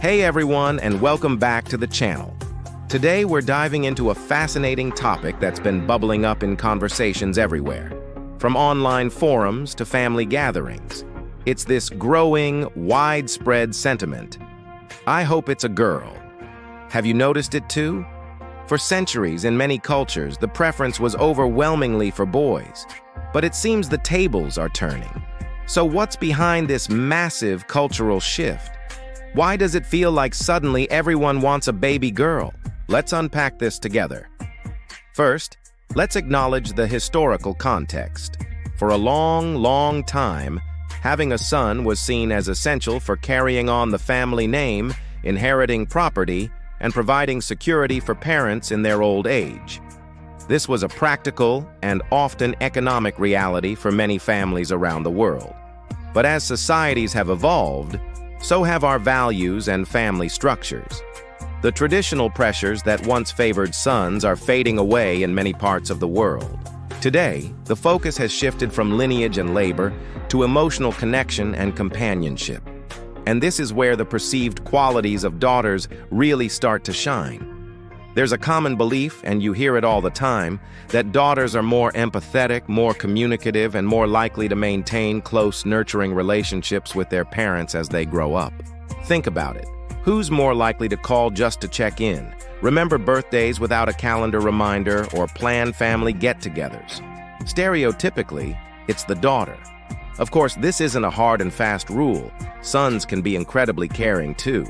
Hey everyone, and welcome back to the channel. Today we're diving into a fascinating topic that's been bubbling up in conversations everywhere, from online forums to family gatherings. It's this growing, widespread sentiment. I hope it's a girl. Have you noticed it too? For centuries, in many cultures, the preference was overwhelmingly for boys. But it seems the tables are turning. So what's behind this massive cultural shift? Why does it feel like suddenly everyone wants a baby girl? Let's unpack this together. First, let's acknowledge the historical context. For a long time, having a son was seen as essential for carrying on the family name, inheriting property, and providing security for parents in their old age. This was a practical and often economic reality for many families around the world. But as societies have evolved, so have our values and family structures. The traditional pressures that once favored sons are fading away in many parts of the world. Today, the focus has shifted from lineage and labor to emotional connection and companionship. And this is where the perceived qualities of daughters really start to shine. There's a common belief, and you hear it all the time, that daughters are more empathetic, more communicative, and more likely to maintain close, nurturing relationships with their parents as they grow up. Think about it. Who's more likely to call just to check in, remember birthdays without a calendar reminder, or plan family get-togethers? Stereotypically, it's the daughter. Of course, this isn't a hard and fast rule. Sons can be incredibly caring too.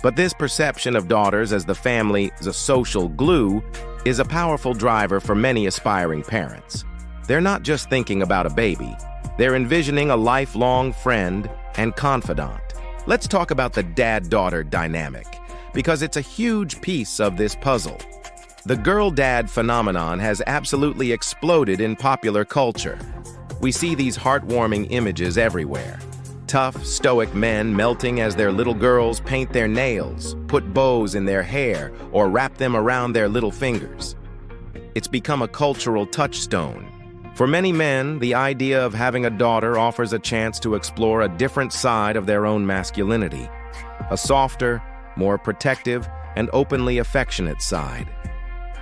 But this perception of daughters as the family's social glue is a powerful driver for many aspiring parents. They're not just thinking about a baby, they're envisioning a lifelong friend and confidant. Let's talk about the dad-daughter dynamic, because it's a huge piece of this puzzle. The girl-dad phenomenon has absolutely exploded in popular culture. We see these heartwarming images everywhere. Tough, stoic men melting as their little girls paint their nails, put bows in their hair, or wrap them around their little fingers. It's become a cultural touchstone. For many men, the idea of having a daughter offers a chance to explore a different side of their own masculinity, a softer, more protective, and openly affectionate side.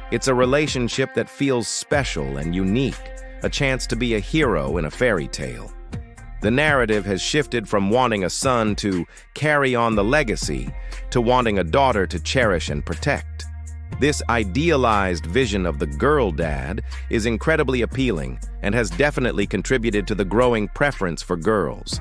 It's a relationship that feels special and unique, a chance to be a hero in a fairy tale. The narrative has shifted from wanting a son to carry on the legacy to wanting a daughter to cherish and protect. This idealized vision of the girl dad is incredibly appealing and has definitely contributed to the growing preference for girls.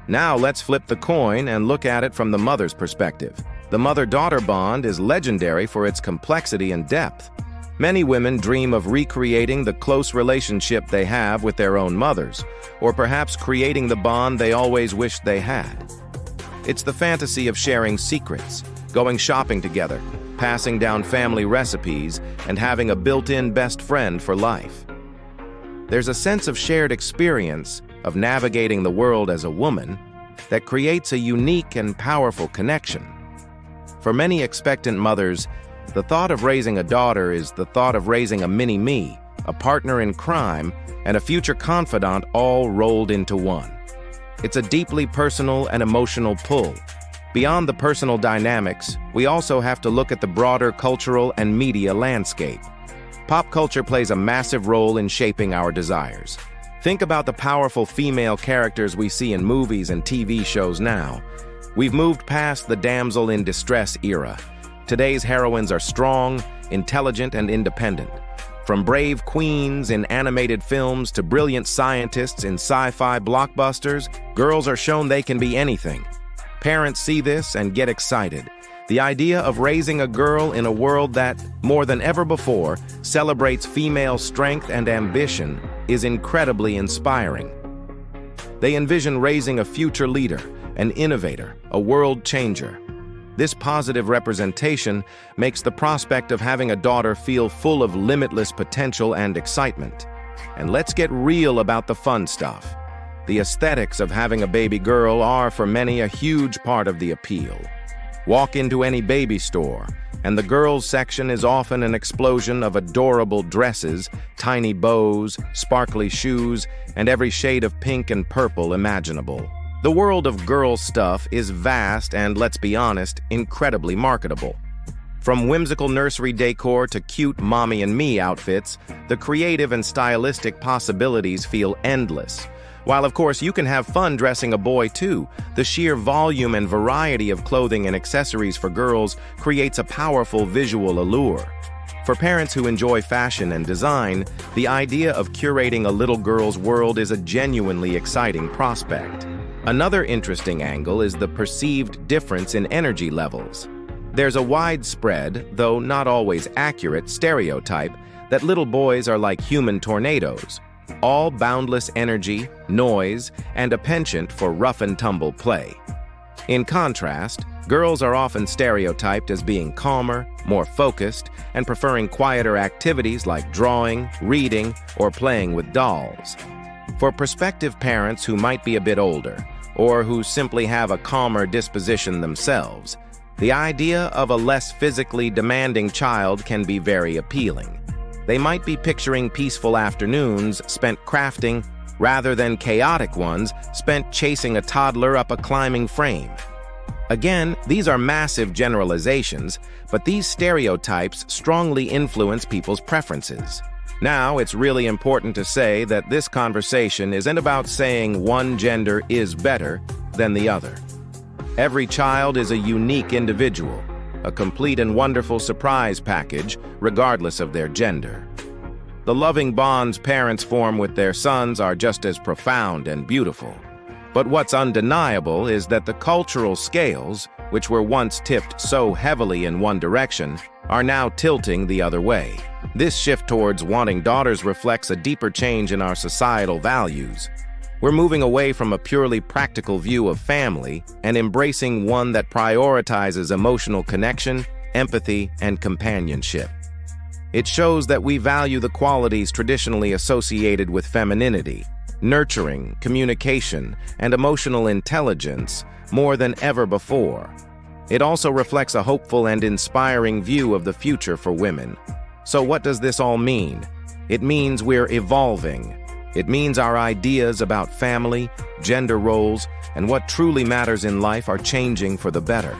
Now let's flip the coin and look at it from the mother's perspective. The mother-daughter bond is legendary for its complexity and depth. Many women dream of recreating the close relationship they have with their own mothers, or perhaps creating the bond they always wished they had. It's the fantasy of sharing secrets, going shopping together, passing down family recipes, and having a built-in best friend for life. There's a sense of shared experience of navigating the world as a woman that creates a unique and powerful connection. For many expectant mothers, the thought of raising a daughter is the thought of raising a mini-me, a partner in crime, and a future confidant all rolled into one. It's a deeply personal and emotional pull. Beyond the personal dynamics, we also have to look at the broader cultural and media landscape. Pop culture plays a massive role in shaping our desires. Think about the powerful female characters we see in movies and TV shows now. We've moved past the damsel in distress era. Today's heroines are strong, intelligent, and independent. From brave queens in animated films to brilliant scientists in sci-fi blockbusters, girls are shown they can be anything. Parents see this and get excited. The idea of raising a girl in a world that, more than ever before, celebrates female strength and ambition is incredibly inspiring. They envision raising a future leader, an innovator, a world changer. This positive representation makes the prospect of having a daughter feel full of limitless potential and excitement. And let's get real about the fun stuff. The aesthetics of having a baby girl are, for many, a huge part of the appeal. Walk into any baby store, and the girls section is often an explosion of adorable dresses, tiny bows, sparkly shoes, and every shade of pink and purple imaginable. The world of girl stuff is vast and, let's be honest, incredibly marketable. From whimsical nursery decor to cute mommy and me outfits, the creative and stylistic possibilities feel endless. While of course you can have fun dressing a boy too, the sheer volume and variety of clothing and accessories for girls creates a powerful visual allure. For parents who enjoy fashion and design, the idea of curating a little girl's world is a genuinely exciting prospect. Another interesting angle is the perceived difference in energy levels. There's a widespread, though not always accurate, stereotype that little boys are like human tornadoes, all boundless energy, noise, and a penchant for rough-and-tumble play. In contrast, girls are often stereotyped as being calmer, more focused, and preferring quieter activities like drawing, reading, or playing with dolls. For prospective parents who might be a bit older, or who simply have a calmer disposition themselves, the idea of a less physically demanding child can be very appealing. They might be picturing peaceful afternoons spent crafting rather than chaotic ones spent chasing a toddler up a climbing frame. Again, these are massive generalizations, but these stereotypes strongly influence people's preferences. Now, it's really important to say that this conversation isn't about saying one gender is better than the other. Every child is a unique individual, a complete and wonderful surprise package, regardless of their gender. The loving bonds parents form with their sons are just as profound and beautiful. But what's undeniable is that the cultural scales, which were once tipped so heavily in one direction, are now tilting the other way. This shift towards wanting daughters reflects a deeper change in our societal values. We're moving away from a purely practical view of family and embracing one that prioritizes emotional connection, empathy, and companionship. It shows that we value the qualities traditionally associated with femininity, nurturing, communication, and emotional intelligence more than ever before. It also reflects a hopeful and inspiring view of the future for women. So what does this all mean? It means we're evolving. It means our ideas about family, gender roles, and what truly matters in life are changing for the better.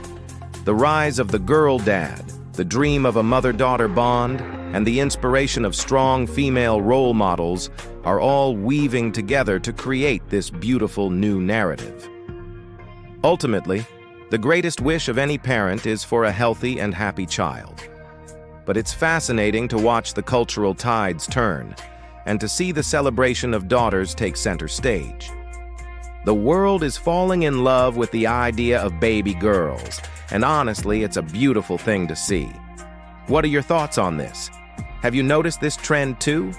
The rise of the girl dad, the dream of a mother-daughter bond, and the inspiration of strong female role models are all weaving together to create this beautiful new narrative. Ultimately, the greatest wish of any parent is for a healthy and happy child. But it's fascinating to watch the cultural tides turn, and to see the celebration of daughters take center stage. The world is falling in love with the idea of baby girls, and honestly, it's a beautiful thing to see. What are your thoughts on this? Have you noticed this trend too?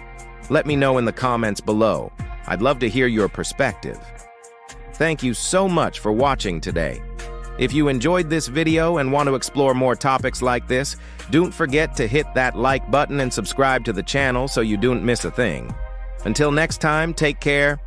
Let me know in the comments below. I'd love to hear your perspective. Thank you so much for watching today. If you enjoyed this video and want to explore more topics like this, don't forget to hit that like button and subscribe to the channel so you don't miss a thing. Until next time, take care